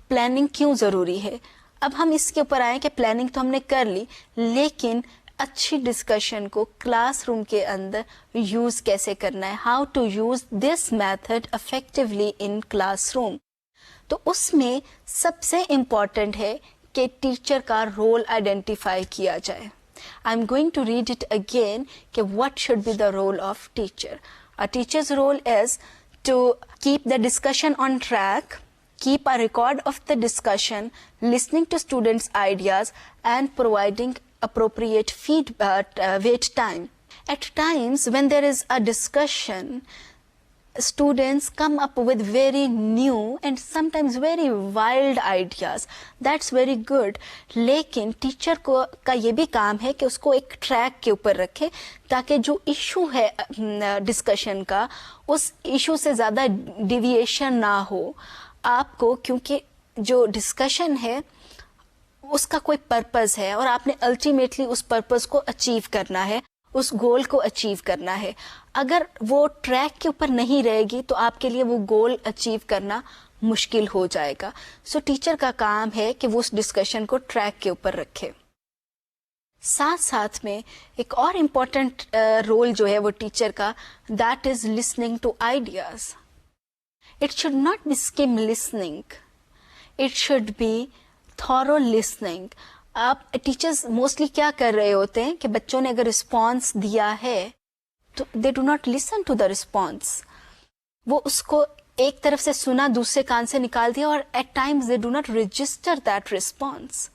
پلاننگ کیوں ضروری ہے؟ اب ہم اس کے اوپر آئیں کہ پلاننگ تو ہم نے کر لی, لیکن اچھی ڈسکشن کو کلاس روم کے اندر یوز کیسے کرنا ہے, how to use this method effectively in classroom. تو اس میں سب سے امپورٹنٹ ہے کہ ٹیچر کا رول آئیڈینٹیفائی کیا جائے. I am going to read it again کہ what should be the role of teacher. A teacher's role is to keep the discussion on track, keep a record of the discussion, listening to students' ideas and providing appropriate feedback, wait time. At times when there is a discussion, students come up with very new and sometimes very wild ideas. That's very good. لیکن teacher کا یہ بھی کام ہے کہ اس کو ایک track کے اوپر رکھے تاکہ جو ایشو ہے ڈسکشن کا, اس ایشو سے زیادہ ڈیویشن نہ ہو آپ کو, کیونکہ جو ڈسکشن ہے اس کا کوئی پرپز ہے اور آپ نے الٹیمیٹلی اس پرپز کو اچیو کرنا ہے, اس گول کو اچیو کرنا ہے. اگر وہ ٹریک کے اوپر نہیں رہے گی تو آپ کے لیے وہ گول اچیو کرنا مشکل ہو جائے گا. سو ٹیچر کا کام ہے کہ وہ اس ڈسکشن کو ٹریک کے اوپر رکھے. ساتھ ساتھ میں ایک اور امپورٹنٹ رول جو ہے وہ ٹیچر کا, that is listening to ideas. It should not be skim listening, it should be thorough listening. آپ ٹیچرز موسٹلی کیا کر رہے ہوتے ہیں کہ بچوں نے اگر رسپانس دیا ہے تو they do not listen to the response. وہ اس کو ایک طرف سے سنا, دوسرے کان سے نکال دیا, اور at times they do not register that response.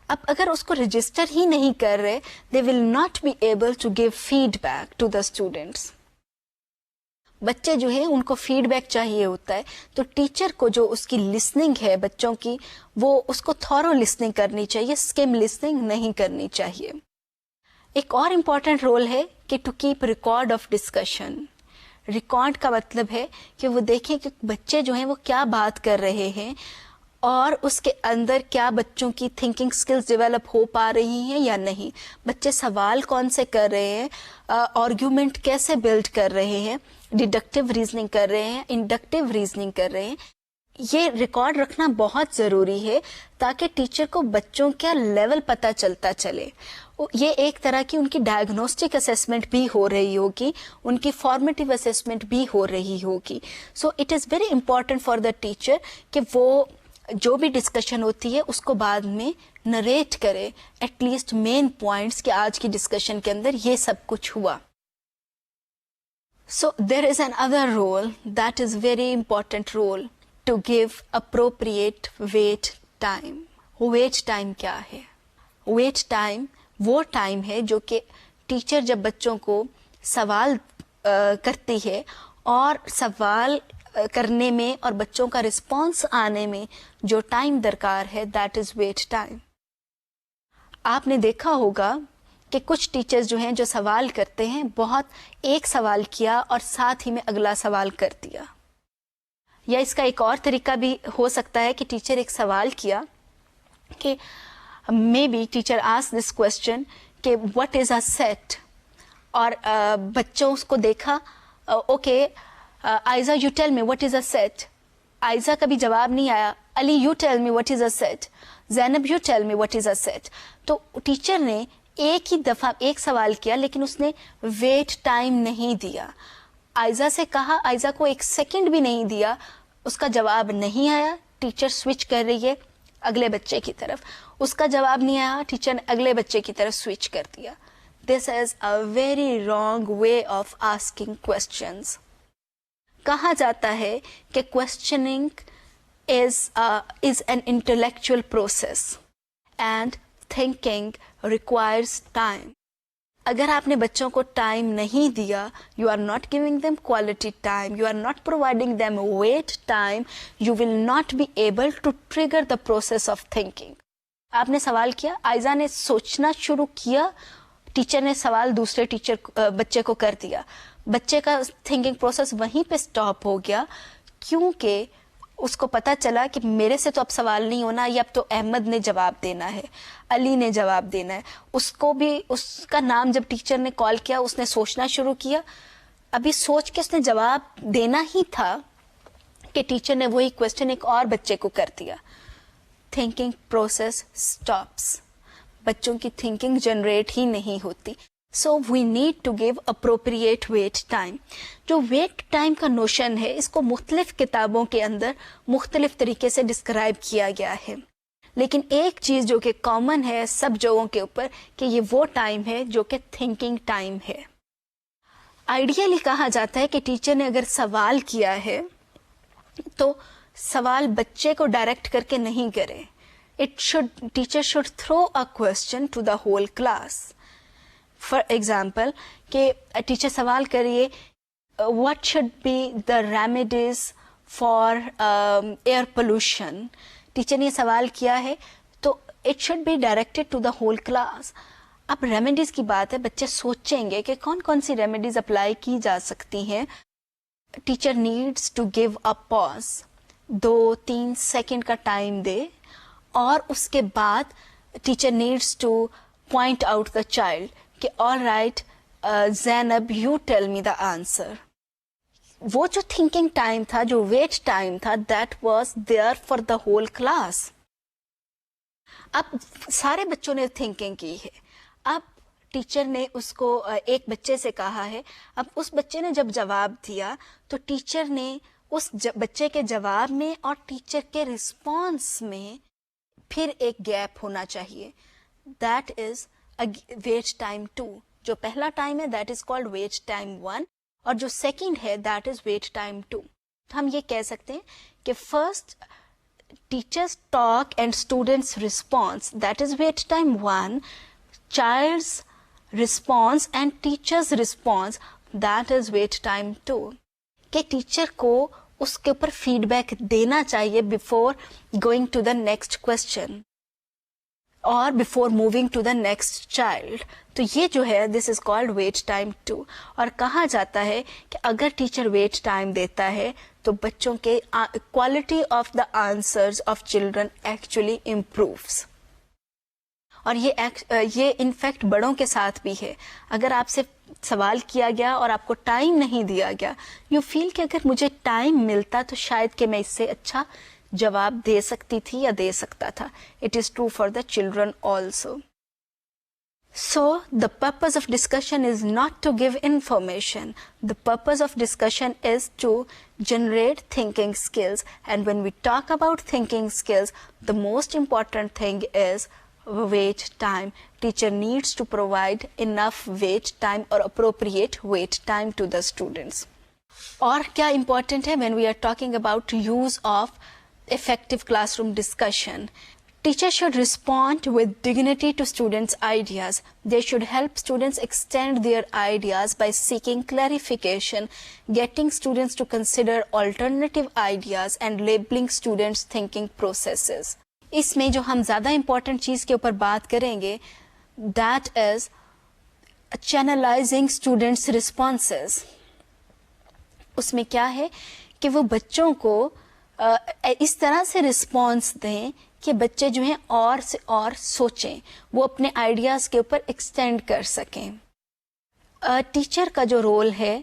اب اگر اس کو رجسٹر ہی نہیں کر رہے, they will not be able to give feedback to the students. بچے جو ہیں ان کو فیڈ بیک چاہیے ہوتا ہے, تو ٹیچر کو جو اس کی لسننگ ہے بچوں کی, وہ اس کو تھورو لسننگ کرنی چاہیے, اسکم لسننگ نہیں کرنی چاہیے. ایک اور امپورٹنٹ رول ہے کہ to keep record of discussion. Record کا مطلب ہے کہ وہ دیکھیں کہ بچے جو ہیں وہ کیا بات کر رہے ہیں اور اس کے اندر کیا بچوں کی تھنکنگ سکلز ڈیولپ ہو پا رہی ہیں یا نہیں, بچے سوال کون سے کر رہے ہیں, آرگیومنٹ کیسے بلڈ کر رہے ہیں, ڈیڈکٹیو ریزننگ کر رہے ہیں, انڈکٹیو ریزننگ کر رہے ہیں. یہ ریکارڈ رکھنا بہت ضروری ہے تاکہ ٹیچر کو بچوں کا لیول پتہ چلتا چلے. یہ ایک طرح کی ان کی ڈائگنوسٹک اسیسمنٹ بھی ہو رہی ہوگی, ان کی فارمیٹیو اسیسمنٹ بھی ہو رہی ہوگی. So it is very important for the teacher کہ وہ جو بھی ڈسکشن ہوتی ہے اس کو بعد میں نریٹ کرے, ایٹ لیسٹ مین پوائنٹس کہ آج کی ڈسکشن کے اندر یہ سب کچھ ہوا. So there is another role that is very important role, to give appropriate wait time. Wait time کیا ہے؟ Wait time وہ ٹائم ہے جو کہ ٹیچر جب بچوں کو سوال کرتی ہے اور سوال کرنے میں اور بچوں کا رسپانس آنے میں جو ٹائم درکار ہے, دیٹ از ویٹ ٹائم. آپ نے دیکھا ہوگا کہ کچھ ٹیچرز جو ہیں جو سوال کرتے ہیں, بہت ایک سوال کیا اور ساتھ ہی میں اگلا سوال کر دیا. یا اس کا ایک اور طریقہ بھی ہو سکتا ہے کہ ٹیچر ایک سوال کیا کہ maybe teacher ask this question کہ وٹ از اے سیٹ, اور بچوں اس کو دیکھا, okay Aiza you tell me what is a set. Aiza کا بھی جواب نہیں آیا. Ali you tell me what is a set. Zainab you tell me what is a set. تو ٹیچر نے ایک ہی دفعہ ایک سوال کیا لیکن اس نے ویٹ ٹائم نہیں دیا. آئزہ سے کہا, آئزہ کو ایک سیکنڈ بھی نہیں دیا, اس کا جواب نہیں آیا. ٹیچر سوئچ کر رہی ہے اگلے بچے کی طرف, اس کا جواب نہیں آیا, ٹیچر نے اگلے بچے کی طرف سوئچ کر دیا. This is a very wrong way of asking questions. کہا جاتا ہے کہ questioning is an intellectual process and thinking requires time. اگر آپ نے بچوں کو ٹائم نہیں دیا, you are not giving them quality time, you are not providing them wait time, you will not be able to trigger the process of thinking. آپ نے سوال کیا, آئزہ نے سوچنا شروع کیا, ٹیچر نے سوال دوسرے بچے کو کر دیا, بچے کا تھنکنگ پروسیس وہیں پہ سٹاپ ہو گیا, کیونکہ اس کو پتا چلا کہ میرے سے تو اب سوال نہیں ہونا, یہ اب تو احمد نے جواب دینا ہے, علی نے جواب دینا ہے. اس کو بھی اس کا نام جب ٹیچر نے کال کیا اس نے سوچنا شروع کیا, ابھی سوچ کے اس نے جواب دینا ہی تھا کہ ٹیچر نے وہی کوشچن ایک اور بچے کو کر دیا. تھنکنگ پروسیس سٹاپس, بچوں کی تھنکنگ جنریٹ ہی نہیں ہوتی. So we need to give appropriate wait time. جو ویٹ ٹائم کا نوشن ہے اس کو مختلف کتابوں کے اندر مختلف طریقے سے ڈسکرائب کیا گیا ہے, لیکن ایک چیز جو کہ کامن ہے سب جگہوں کے اوپر کہ یہ وہ ٹائم ہے جو کہ تھنکنگ ٹائم ہے. آئیڈیلی کہا جاتا ہے کہ ٹیچر نے اگر سوال کیا ہے تو سوال بچے کو ڈائریکٹ کر کے نہیں کرے. Teacher should throw a question to the whole class. For example کہ ٹیچر سوال کریے what should be the remedies for air pollution. Teacher نے یہ سوال کیا ہے تو it should be directed to the whole class. اب ریمیڈیز کی بات ہے, بچے سوچیں گے کہ کون کون سی ریمیڈیز اپلائی کی جا سکتی ہیں. Teacher needs to give a pause, 2-3 second کا ٹائم دے, اور اس کے بعد teacher needs to point out the child کہ all right Zainab you tell me the answer. وہ جو تھنکنگ ٹائم تھا, جو ویٹ ٹائم تھا, that was there for the whole class. اب سارے بچوں نے تھنکنگ کی ہے. اب ٹیچر نے اس کو ایک بچے سے کہا ہے, اب اس بچے نے جب جواب دیا تو ٹیچر نے اس بچے کے جواب میں اور ٹیچر کے رسپانس میں پھر ایک گیپ ہونا چاہیے. That is wait time 2. جو پہلا ٹائم ہے that is called wait time 1, اور جو سیکنڈ ہے دیٹ از ویٹ ٹائم 2. تو ہم یہ کہہ سکتے ہیں کہ first teachers talk and students response, that is wait time 1. child's response and teacher's response, that is wait time 2. کہ ٹیچر کو اس کے اوپر فیڈ بیک دینا چاہیے before going to the next question اور before moving to the next child. تو یہ جو ہے this is called wait time 2. اور کہا جاتا ہے کہ اگر ٹیچر wait time دیتا ہے تو بچوں کے quality of the answers of children actually improves. اور یہ انفیکٹ بڑوں کے ساتھ بھی ہے. اگر آپ سے سوال کیا گیا اور آپ کو ٹائم نہیں دیا گیا, یو فیل کہ اگر مجھے ٹائم ملتا تو شاید کہ میں اس سے اچھا جواب دے سکتی تھی یا دے سکتا تھا. It is true for the children also. So the purpose of discussion is not to give information. The purpose of discussion is to generate thinking skills, and when we talk about thinking skills, the most important thing is wait time. Teacher needs to provide enough wait time or appropriate wait time to the students. اور کیا important ہے when we are talking about use of effective classroom discussion? Teacher should respond with dignity to students' ideas. They should help students extend their ideas by seeking clarification, getting students to consider alternative ideas, and labeling students' thinking processes. اس میں جو ہم زیادہ important چیز کے اوپر بات کریں گے that is channelizing students responses. اس میں کیا ہے کہ وہ بچوں کو اس طرح سے رسپانس دیں کہ بچے جو ہیں اور سے اور سوچیں, وہ اپنے آئیڈیاز کے اوپر ایکسٹینڈ کر سکیں. ٹیچر کا جو رول ہے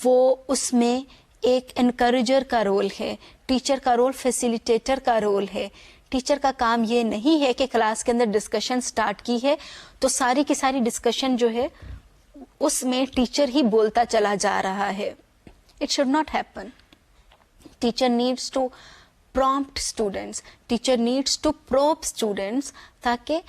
وہ اس میں ایک انکریجر کا رول ہے. ٹیچر کا رول فیسیلیٹیٹر کا رول ہے. ٹیچر کا کام یہ نہیں ہے کہ کلاس کے اندر ڈسکشن سٹارٹ کی ہے تو ساری کی ساری ڈسکشن جو ہے اس میں ٹیچر ہی بولتا چلا جا رہا ہے. It should not happen. Teacher needs to prompt students, teacher needs to probe students, تاکہ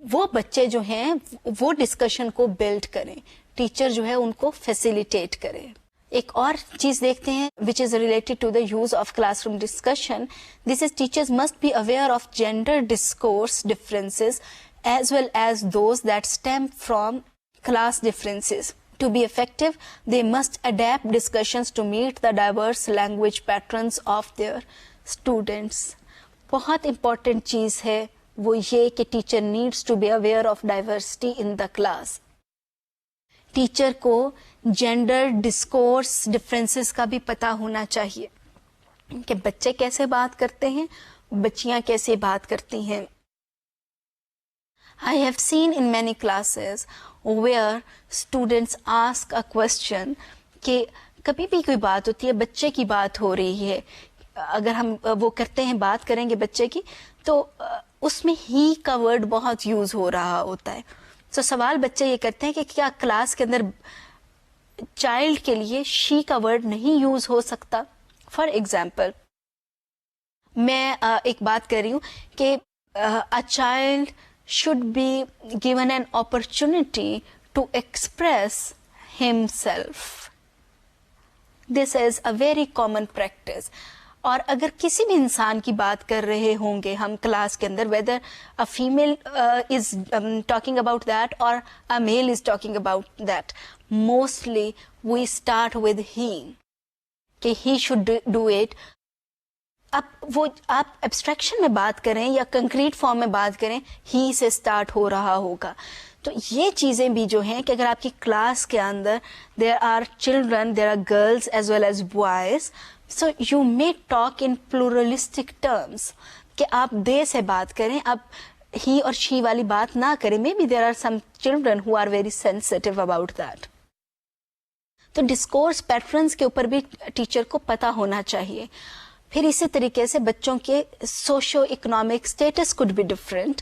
وہ بچے جو ہیں وہ ڈسکشن کو بلڈ کریں, ٹیچر جو ہے ان کو فیسیلیٹیٹ کرے. ایک اور چیز دیکھتے ہیں which is related to the use of classroom discussion. This is teachers must be aware of gender discourse differences as well as those that stem from class differences. To be effective, they must adapt discussions to meet the diverse language patterns of their students. بہت important چیز ہے وہ یہ کہ teacher needs to be aware of diversity in the class. Teacher کو gender discourse differences کا بھی پتہ ہونا چاہیے کہ بچے کیسے بات کرتے ہیں, بچیاں کیسے بات کرتی ہیں. I have seen in many classes where students ask a question کہ کبھی بھی کوئی بات ہوتی ہے, بچے کی بات ہو رہی ہے, اگر ہم وہ کرتے ہیں بات کریں گے بچے کی, تو اس میں ہی کا ورڈ بہت یوز ہو رہا ہوتا ہے. تو سوال بچے یہ کرتے ہیں کہ کیا کلاس کے اندر چائلڈ کے لیے شی کا ورڈ نہیں یوز ہو سکتا. فار ایگزامپل میں ایک بات کر رہی ہوں کہ a child should be given an opportunity to express himself. This is a very common practice. اور اگر کسی بھی انسان کی بات کر رہے ہوں گے ہم کلاس کے اندر, whether a female is talking about that or a male is talking about that, mostly we start with he, کہ he should do it. اب وہ آپ ایبسٹریکشن میں بات کریں یا کنکریٹ فارم میں بات کریں, ہی سے اسٹارٹ ہو رہا ہوگا. تو یہ چیزیں بھی جو ہیں کہ اگر آپ کی کلاس کے اندر there are children, there are girls as well as boys, so you may talk in pluralistic terms, کہ آپ دے سے بات کریں, آپ ہی اور شی والی بات نہ کریں. Maybe there are some children who are very sensitive about that. تو ڈسکورس پیٹرنس کے اوپر بھی ٹیچر کو پتہ ہونا چاہیے. پھر اسی طریقے سے بچوں کے سوشو اکنامک اسٹیٹس کوڈ بھی ڈفرینٹ,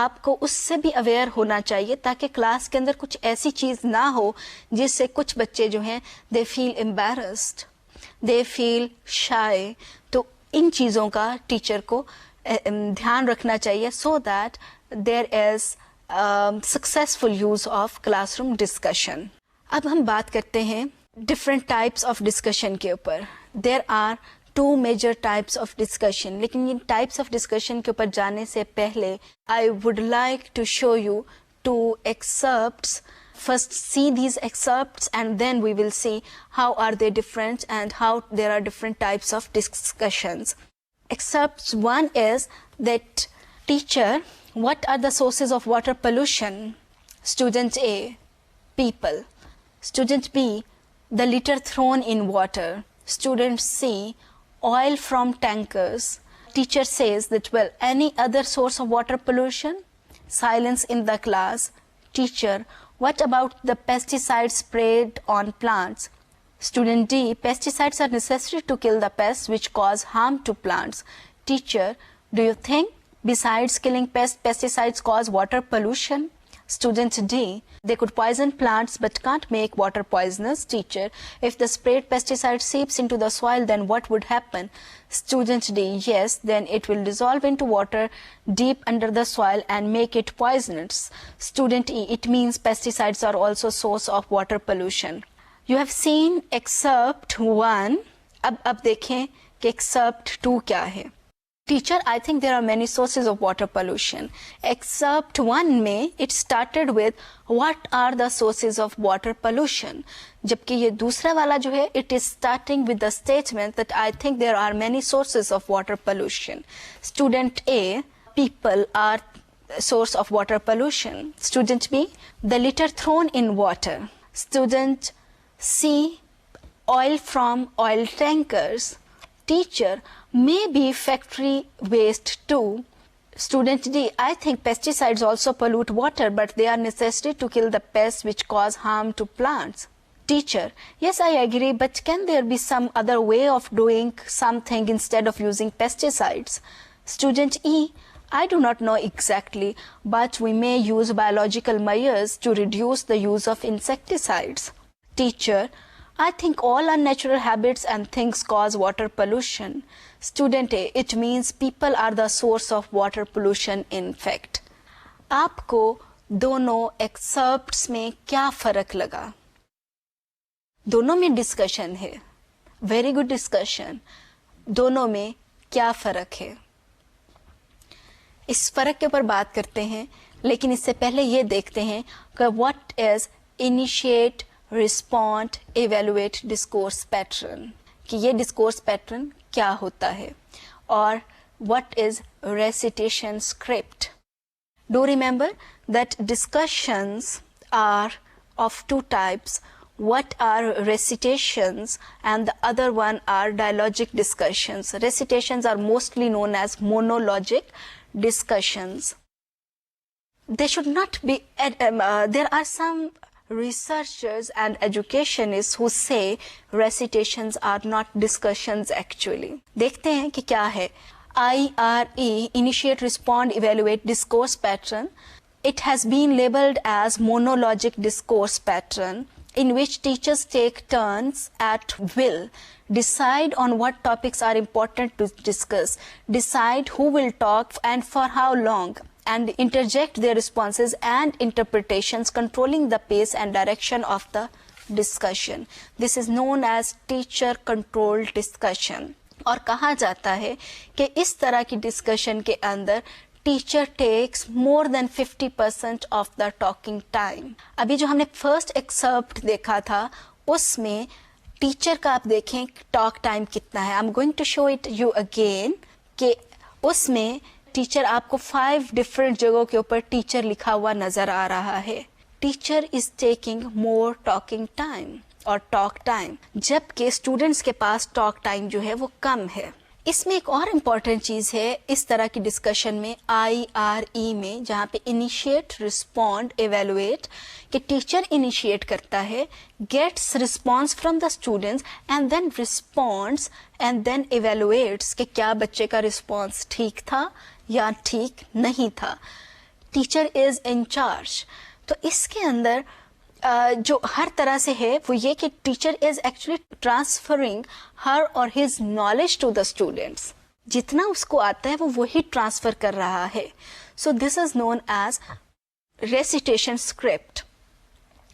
آپ کو اس سے بھی اویئر ہونا چاہیے تاکہ کلاس کے اندر کچھ ایسی چیز نہ ہو جس سے کچھ بچے جو ہیں دے فیل امبیرسڈ, دے فیل شائے. تو ان چیزوں کا ٹیچر کو دھیان رکھنا چاہیے so that there is successful use of class room discussion. اب ہم بات کرتے ہیں ڈفرینٹ ٹائپس آف ڈسکشن کے اوپر. There are two major types of discussion, لیکن ان ٹائپس آف ڈسکشن کے اوپر جانے سے پہلے I would like to show you two excerpts. First see these excerpts and then we will see how are they different and how there are different types of discussions. Excerpts 1 is that teacher, what are the sources of water pollution? Student A, people. Student B, the litter thrown in water. Student C, oil from tankers. Teacher says that, well, any other source of water pollution? Silence in the class. Teacher, what about the pesticides sprayed on plants? Student D, pesticides are necessary to kill the pests which cause harm to plants. Teacher, do you think besides killing pests, pesticides cause water pollution? Student D, they could poison plants but can't make water poisonous. Teacher, if the sprayed pesticide seeps into the soil, then what would happen? Student D, yes, then it will dissolve into water deep under the soil and make it poisonous. Student E, it means pesticides are also source of water pollution. You have seen excerpt 1. اب دیکھیں کہ excerpt 2 کیا ہے. Teacher, I think there are many sources of water pollution. Excerpt 1 میں it started with what are the sources of water pollution. جبکہ یہ دوسرا والا جو ہے it is starting with the statement that I think there are many sources of water pollution. Student A, people are source of water pollution. Student B, the litter thrown in water. Student C, oil from oil tankers. Teacher, maybe factory waste too. Student D, I think pesticides also pollute water, but they are necessary to kill the pests which cause harm to plants. Teacher, yes, I agree, but can there be some other way of doing something instead of using pesticides? Student E, I do not know exactly, but we may use biological measures to reduce the use of insecticides. Teacher, I think all unnatural habits and things cause water pollution. Student A, it means people are the source of water pollution in fact. آپ کو دونوں ایکسرپٹس میں کیا فرق لگا؟ دونوں میں discussion ہے, ویری گڈ ڈسکشن. دونوں میں کیا فرق ہے؟ اس فرق کے اوپر بات کرتے ہیں, لیکن اس سے پہلے یہ دیکھتے ہیں کہ what is initiate, respond, evaluate discourse pattern, کہ یہ ڈسکورس پیٹرن کیا ہوتا ہے, اور what is recitation script. Do remember that discussions are of two types. What are recitations and the other one are dialogic discussions. Recitations are mostly known as monologic discussions. They should not be, there are some researchers and educationists who say recitations are not discussions actually. دیکھتے ہیں کہ کیا ہے. IRE, Initiate, Respond, Evaluate Discourse Pattern. It has been labeled as monologic discourse pattern, in which teachers take turns at will, decide on what topics are important to discuss, decide who will talk and for how long, and interject their responses and interpretations, controlling the pace and direction of the discussion. This is known as teacher controlled discussion. اور کہا جاتا ہے کہ اس طرح کی discussion کے اندر teacher takes more than 50% of the talking time. ابھی جو ہم نے فرسٹ ایکسرپٹ دیکھا تھا اس میں ٹیچر کا آپ دیکھیں ٹاک ٹائم کتنا ہے. I am going to show it you again کہ اس میں ٹیچر آپ کو 5 ڈفرینٹ جگہوں کے اوپر ٹیچر لکھا ہوا نظر آ رہا ہے. Teacher is taking more talking time اور ٹاک ٹائم، جبکہ اسٹوڈینٹس کے پاس ٹاک ٹائم جو ہے وہ کم ہے. اس میں ایک اور امپورٹنٹ چیز ہے اس طرح کی ڈسکشن میں IRE میں، جہاں پہ انیشیٹ، رسپونڈ، ایویلویٹ، کہ ٹیچر انیشیٹ کرتا ہے، gets response from the students and then responds and then evaluates کہ کیا بچے کا رسپانس ٹھیک تھا یا ٹھیک نہیں تھا. Teacher is in charge. تو اس کے اندر جو ہر طرح سے ہے وہ یہ کہ teacher is actually transferring her اور his knowledge to the students. جتنا اس کو آتا ہے وہ وہی ٹرانسفر کر رہا ہے. سو دس از نون ایز ریسیٹیشن اسکرپٹ.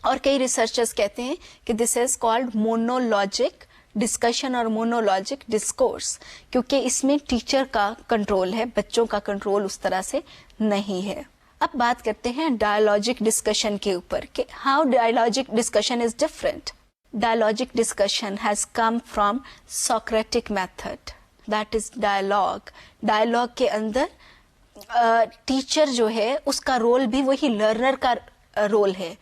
اور کئی ریسرچرز کہتے ہیں کہ دس از کالڈ مونولوجک ڈسکشن اور مونولوجک ڈسکورس، کیونکہ اس میں ٹیچر کا کنٹرول ہے، بچوں کا کنٹرول اس طرح سے نہیں ہے. اب بات کرتے ہیں ڈائیلاجک ڈسکشن کے اوپر کہ how dialogic discussion is different. Dialogic discussion has come from Socratic method, that is dialogue. Dialogue کے اندر ٹیچر جو ہے اس کا رول بھی وہی لرنر کا رول ہے.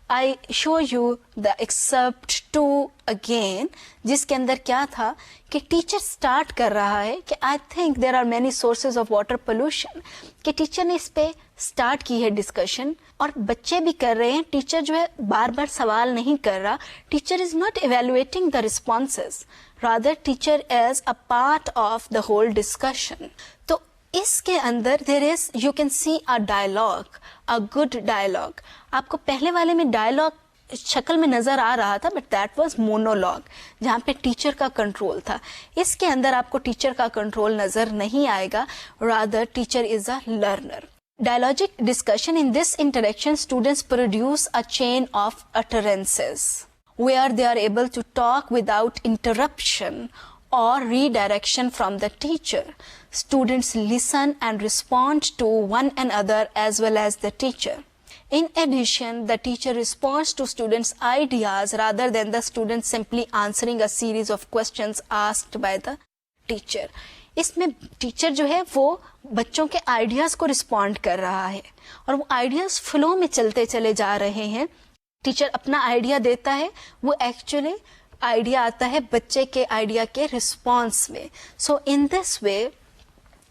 آئی شو یو دا ایکسرپٹ 2 اگین، جس کے اندر کیا تھا کہ ٹیچر اسٹارٹ کر رہا ہے کہ I think there are many sources of water pollution, کہ ٹیچر نے اس پہ اسٹارٹ کی ہے ڈسکشن اور بچے بھی کر رہے ہیں. ٹیچر جو ہے بار بار سوال نہیں کر رہا. Teacher is not evaluating the responses, rather teacher is a part of the whole discussion. تو اس کے اندر there is you can see a dialogue, a good dialogue. آپ کو پہلے والے میں ڈائیلاگ شکل میں نظر آ رہا تھا بٹ دیٹ واز مونولوگ، جہاں پہ ٹیچر کا کنٹرول تھا. اس کے اندر آپ کو ٹیچر کا کنٹرول نظر نہیں آئے گا، rather teacher is a learner. Dialogic discussion, in this interaction, students produce a chain of utterances where they are able to talk without interruption or redirection from the teacher. Students listen and respond to one another as well as the teacher. In addition, the teacher responds to students' ideas rather than the students simply answering a series of questions asked by the teacher. اس میں teacher جو ہے وہ بچوں کے ideas کو respond کر رہا ہے اور وہ آئیڈیاز فلو میں چلتے چلے جا رہے ہیں. ٹیچر اپنا آئیڈیا دیتا ہے، وہ ایکچولی آئیڈیا آتا ہے بچے کے آئیڈیا کے رسپانس میں. So in this way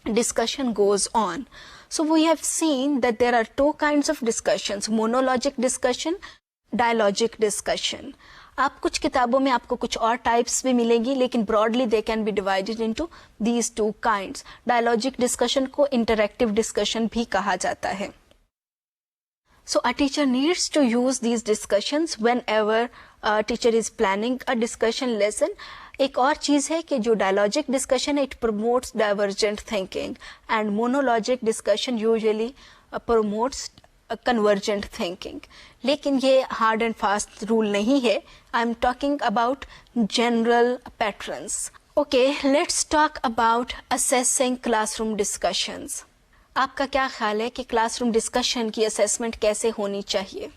discussion goes on. So we have seen that there are 2 kinds of discussions, monologic discussion, dialogic discussion. آپ کچھ کتابوں میں آپ کو کچھ اور ٹائپس بھی ملیں گی، لیکن broadly they can be divided into these 2 kinds. Dialogic discussion کو انٹریکٹیو ڈسکشن بھی کہا جاتا ہے. So a teacher needs to use these discussions whenever a teacher is planning a discussion lesson. ایک اور چیز ہے کہ جو ڈائیلاجک ڈسکشن ہے it promotes divergent thinking and monologic discussion usually promotes convergent thinking. لیکن یہ ہارڈ اینڈ فاسٹ رول نہیں ہے. I am talking about general patterns. Okay, let's talk about assessing class room discussions. آپ کا کیا خیال ہے کہ کلاس روم ڈسکشن کی اسیسمنٹ کیسے ہونی چاہیے؟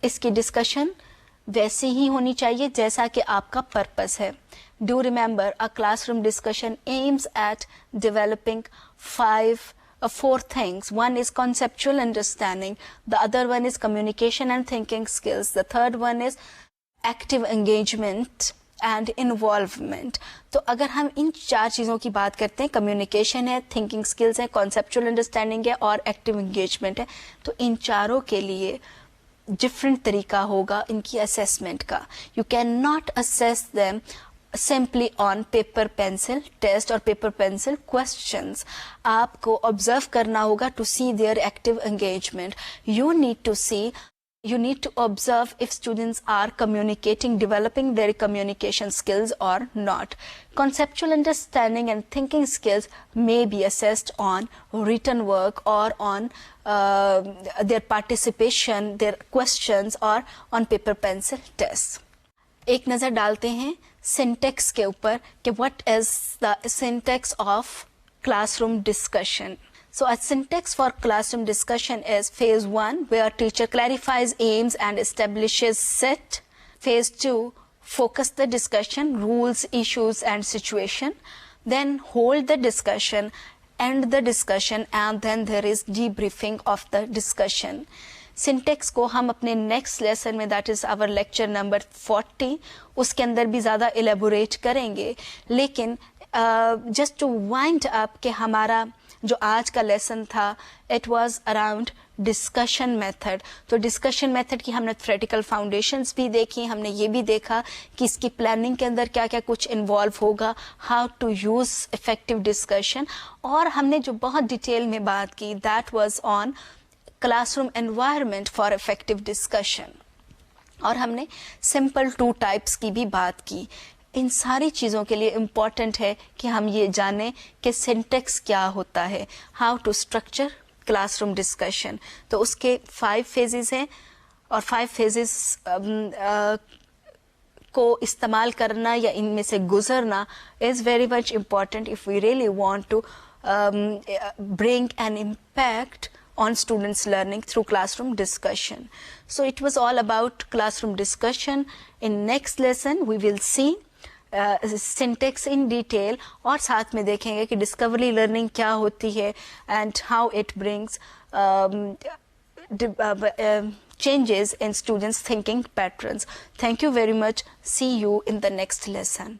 اس کی ڈسکشن ویسی ہی ہونی چاہیے جیسا کہ آپ کا پرپس ہے. Do remember, a classroom discussion aims at developing 5 four things. One is conceptual understanding, the other one is communication and thinking skills, the third one is active engagement and involvement. تو اگر ہم ان چار چیزوں کی بات کرتے ہیں, کمیونیکیشن ہے, تھنکنگ اسکلز ہے, کانسیپچل انڈرسٹینڈنگ ہے اور ایکٹیو انگیجمنٹ ہے, تو ان چاروں کے لیے ڈفرینٹ طریقہ ہوگا ان کی اسیسمنٹ کا. You can not assess them simply on paper pencil test or paper pencil questions. آپ کو observe کرنا ہوگا to see their active engagement. You need to observe if students are communicating, developing their communication skills or not. Conceptual understanding and thinking skills may be assessed on written work or on their participation, their questions or on paper pencil tests. ایک نظر ڈالتے ہیں syntax کے اوپر کہ what is the syntax of classroom discussion. So a syntax for classroom discussion is phase 1 where teacher clarifies aims and establishes set. Phase 2, focus the discussion, rules, issues and situation. Then hold the discussion, end the discussion and then there is debriefing of the discussion. Syntax کو ہم اپنے next lesson میں that is our lecture number 40 اس کے اندر بھی زیادہ elaborate کریں گے. لیکن جسٹ ٹو وائنڈ اپ کہ ہمارا جو آج کا لیسن تھا it was around discussion method. تو ڈسکشن میتھڈ کی ہم نے تھریٹیکل فاؤنڈیشنز بھی دیکھی, ہم نے یہ بھی دیکھا کہ اس کی پلاننگ کے اندر کیا کیا کچھ انوالو ہوگا, how to use effective discussion, اور ہم نے جو بہت ڈیٹیل میں بات کی that was on class room environment for effective discussion, اور ہم نے سمپل 2 ٹائپس کی بھی بات کی. ان ساری چیزوں کے لیے امپورٹنٹ ہے کہ ہم یہ جانیں کہ سینٹیکس کیا ہوتا ہے, how to structure class room discussion. تو اس کے 5 فیزز ہیں اور 5 فیزز کو استعمال کرنا یا ان میں سے گزرنا is very much important if we really want to bring an impact on students' learning through classroom discussion. So it was all about classroom discussion. In next lesson we will see syntax in detail اور ساتھ میں دیکھیں گے کہ discovery learning کیا ہوتی ہے and how it brings changes in students' thinking patterns. Thank you very much. See you in the next lesson.